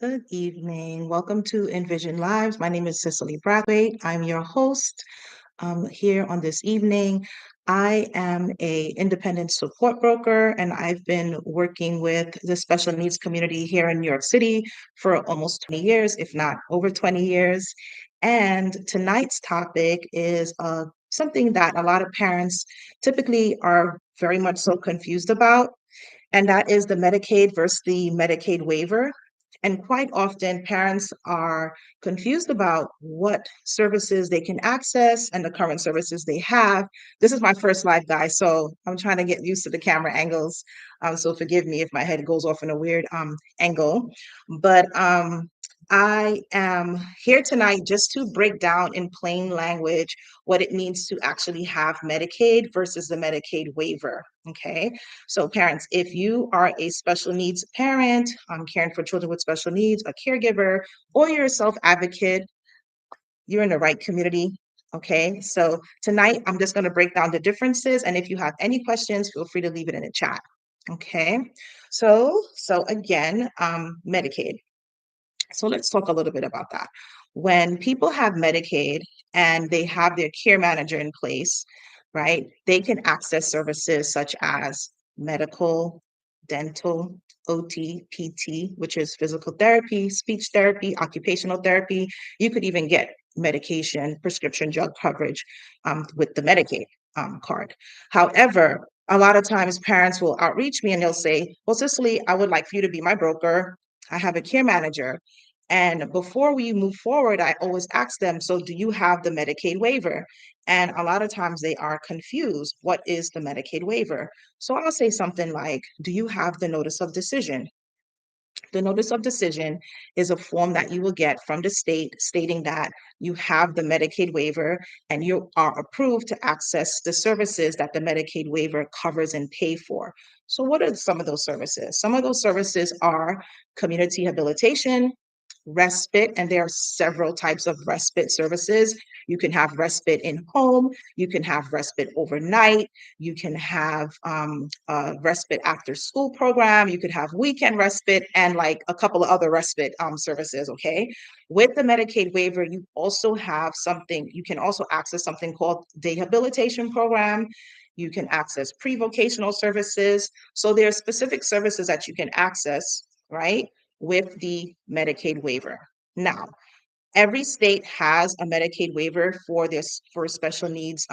Good evening. Welcome to Envision Lives. My name is Cicely Brathwaite. I'm your host here on this evening. I am a independent support broker, and I've been working with the special needs community here in New York City for almost 20 years, if not over 20 years. And tonight's topic is something that a lot of parents typically are very much so confused about, and that is the Medicaid versus the Medicaid waiver. And quite often, parents are confused about what services they can access and the current services they have. This is my first live, guys, so I'm trying to get used to the camera angles. So forgive me if my head goes off in a weird angle. But I am here tonight just to break down in plain language what it means to actually have Medicaid versus the Medicaid waiver. Okay. So parents, if you are a special needs parent, caring for children with special needs, a caregiver, or you're a self-advocate, you're in the right community. Okay, so tonight I'm just going to break down the differences, and if you have any questions, feel free to leave it in the chat. Okay, so again, Medicaid. So let's talk a little bit about that. When people have Medicaid and they have their care manager in place, right, they can access services such as medical, dental, OT, PT, which is physical therapy, speech therapy, occupational therapy. You could even get medication, prescription drug coverage with the Medicaid card. However, a lot of times parents will outreach me and they'll say, well, Cicely, I would like for you to be my broker. I have a care manager. And before we move forward, I always ask them, so do you have the Medicaid waiver? And a lot of times they are confused. What is the Medicaid waiver? So I'll say something like, do you have the notice of decision? The notice of decision is a form that you will get from the state stating that you have the Medicaid waiver and you are approved to access the services that the Medicaid waiver covers and pay for. So what are some of those services? Some of those services are community rehabilitation, respite, and there are several types of respite services. You can have respite in home, you can have respite overnight, you can have a respite after school program, you could have weekend respite, and like a couple of other respite services. Okay, with the Medicaid waiver, you also have something, you can also access something called rehabilitation program. You can access pre-vocational services. So there are specific services that you can access, right, with the Medicaid waiver. Now, every state has a Medicaid waiver for this for special needs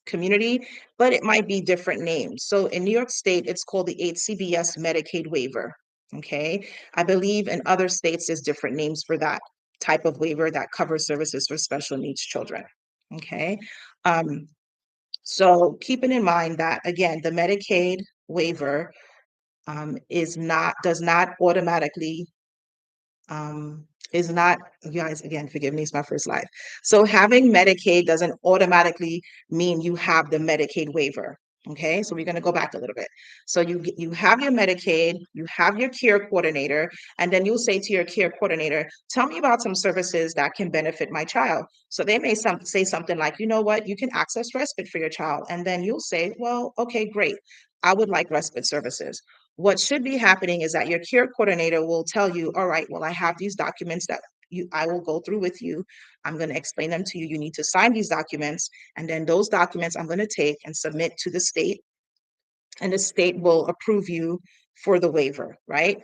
community, but it might be different names. So in New York State, it's called the HCBS Medicaid waiver. Okay, I believe in other states there's different names for that type of waiver that covers services for special needs children. Okay, um, so keeping in mind that again, the Medicaid waiver is not does not automatically is not, you guys, again, forgive me, it's my first live. So having Medicaid doesn't automatically mean you have the Medicaid waiver. Okay, so we're going to go back a little bit. So you have your Medicaid, you have your care coordinator, and then you'll say to your care coordinator, tell me about some services that can benefit my child. So they may say something like, you know what, you can access respite for your child. And then you'll say, well, okay, great. I would like respite services. What should be happening is that your care coordinator will tell you, all right, well, I have these documents that I will go through with you. I'm going to explain them to you. You need to sign these documents. And then those documents I'm going to take and submit to the state. And the state will approve you for the waiver, right?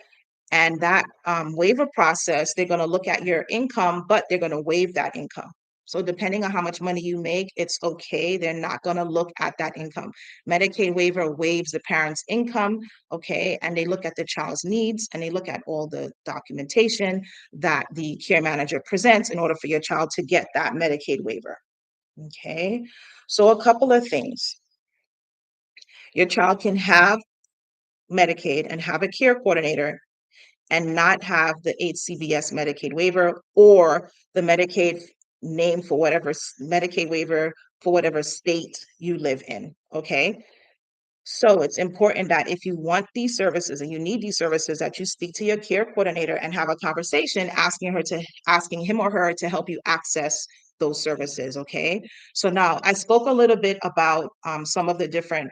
And that waiver process, they're going to look at your income, but they're going to waive that income. So depending on how much money you make, it's okay. They're not going to look at that income. Medicaid waiver waives the parent's income, okay? And they look at the child's needs and they look at all the documentation that the care manager presents in order for your child to get that Medicaid waiver, okay? So a couple of things. Your child can have Medicaid and have a care coordinator and not have the HCBS Medicaid waiver or the Medicaid name for whatever Medicaid waiver for whatever state you live in. Okay. So it's important that if you want these services and you need these services, that you speak to your care coordinator and have a conversation asking him or her to help you access those services. Okay. So now I spoke a little bit about some of the different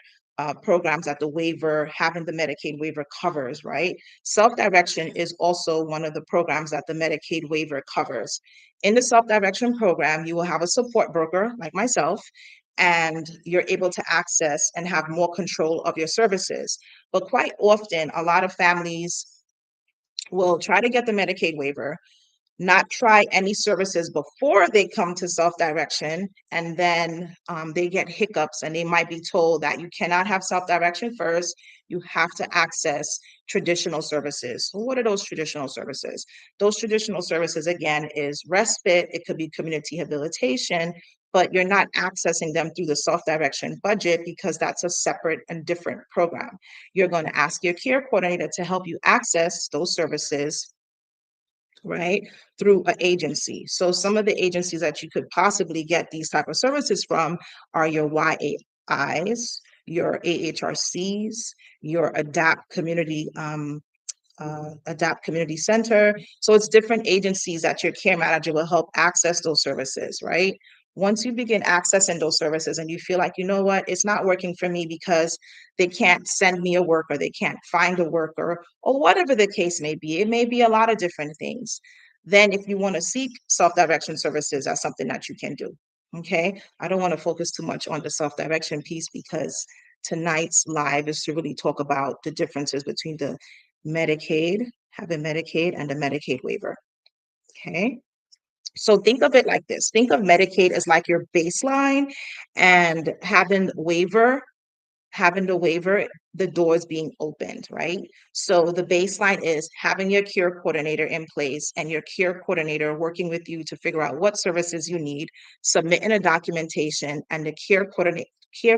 programs that the waiver, having the Medicaid waiver covers, right? Self-direction is also one of the programs that the Medicaid waiver covers. In the self-direction program, you will have a support broker like myself, and you're able to access and have more control of your services. But quite often, a lot of families will try to get the Medicaid waiver, not try any services before they come to self-direction, and then they get hiccups and they might be told that you cannot have self-direction first, you have to access traditional services. So what are those traditional services? Those traditional services, again, is respite, it could be community rehabilitation, but you're not accessing them through the self-direction budget because that's a separate and different program. You're going to ask your care coordinator to help you access those services, right, through an agency. So some of the agencies that you could possibly get these type of services from are your YAIs, your AHRCs, your Adapt Community Center. So it's different agencies that your care manager will help access those services, right? Once you begin accessing those services and you feel like, you know what, it's not working for me because they can't send me a worker, they can't find a worker, or whatever the case may be, it may be a lot of different things. Then if you want to seek self-direction services, that's something that you can do. Okay. I don't want to focus too much on the self-direction piece because tonight's live is to really talk about the differences between the Medicaid, having Medicaid and the Medicaid waiver. Okay. So think of it like this. Think of Medicaid as like your baseline, and having the waiver, the doors being opened, right? So the baseline is having your care coordinator in place and your care coordinator working with you to figure out what services you need, submitting a documentation, and the care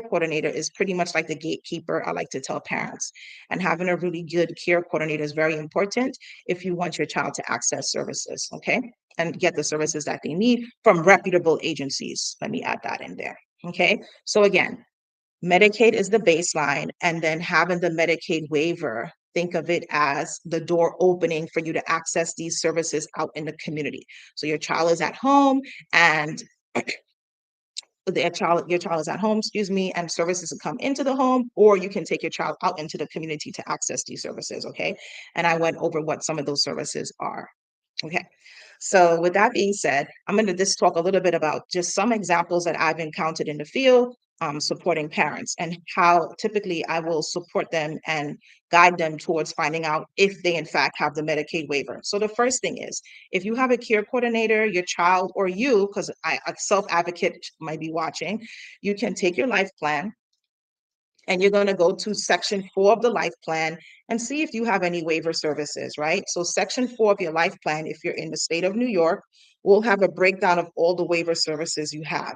coordinator is pretty much like the gatekeeper, I like to tell parents. And having a really good care coordinator is very important if you want your child to access services, okay? And get the services that they need from reputable agencies. Let me add that in there, okay? So again, Medicaid is the baseline, and then having the Medicaid waiver, think of it as the door opening for you to access these services out in the community. So your child is at home and your child is at home, excuse me, and services come into the home, or you can take your child out into the community to access these services, okay? And I went over what some of those services are. Okay. So with that being said, I'm going to just talk a little bit about just some examples that I've encountered in the field, supporting parents, and how typically I will support them and guide them towards finding out if they in fact have the Medicaid waiver. So the first thing is, if you have a care coordinator, your child or you, because a self-advocate might be watching, you can take your life plan and you're going to go to section 4 of the life plan and see if you have any waiver services, right? So section 4 of your life plan, if you're in the state of New York, will have a breakdown of all the waiver services you have.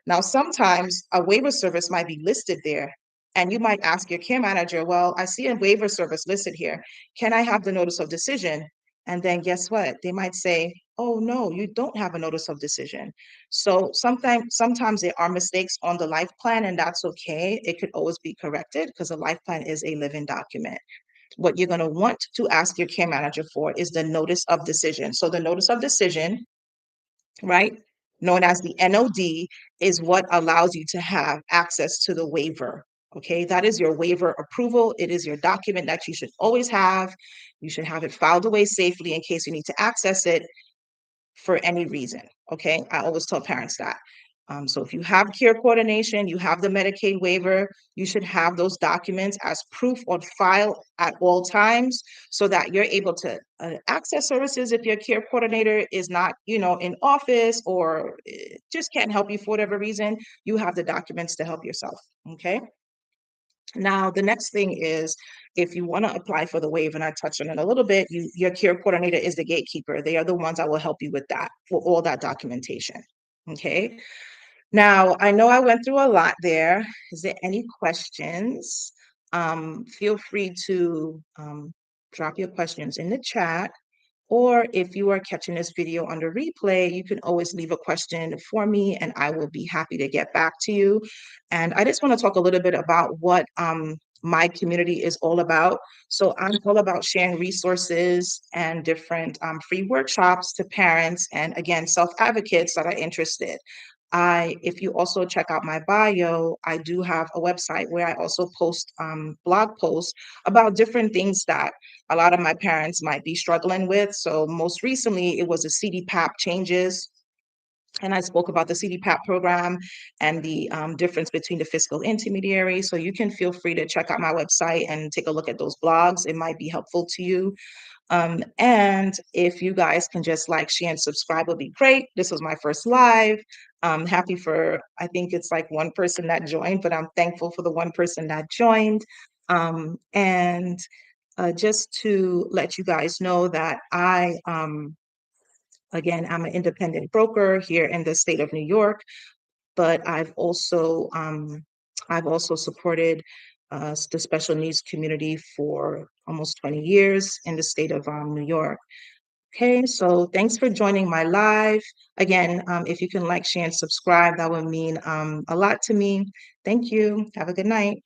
Now, sometimes a waiver service might be listed there, and you might ask your care manager, well, I see a waiver service listed here. Can I have the notice of decision? And then guess what? They might say, oh, no, you don't have a notice of decision. So sometimes there are mistakes on the life plan, and that's okay. It could always be corrected because a life plan is a living document. What you're going to want to ask your care manager for is the notice of decision. So the notice of decision, right, known as the NOD, is what allows you to have access to the waiver. Okay, that is your waiver approval. It is your document that you should always have. You should have it filed away safely in case you need to access it for any reason. Okay, I always tell parents that. So if you have care coordination, you have the Medicaid waiver, you should have those documents as proof on file at all times so that you're able to access services if your care coordinator is not, in office or just can't help you for whatever reason. You have the documents to help yourself. Okay. Now, the next thing is if you want to apply for the waiver, and I touched on it a little bit, your care coordinator is the gatekeeper. They are the ones that will help you with that, for all that documentation. Okay. Now, I know I went through a lot there. Is there any questions? Feel free to drop your questions in the chat. Or if you are catching this video under replay, you can always leave a question for me and I will be happy to get back to you. And I just want to talk a little bit about what my community is all about. So I'm all about sharing resources and different free workshops to parents and, again, self-advocates that are interested. If you also check out my bio, I do have a website where I also post blog posts about different things that a lot of my parents might be struggling with. So most recently, it was the CDPAP changes. And I spoke about the CDPAP program and the difference between the fiscal intermediary. So you can feel free to check out my website and take a look at those blogs. It might be helpful to you. And if you guys can just like, share, and subscribe would be great. This was my first live. Happy for, I think it's like one person that joined, but I'm thankful for the one person that joined. And just to let you guys know that again, I'm an independent broker here in the state of New York, but I've also supported the special needs community for almost 20 years in the state of New York. Okay, so thanks for joining my live. Again, if you can like, share, and subscribe, that would mean a lot to me. Thank you. Have a good night.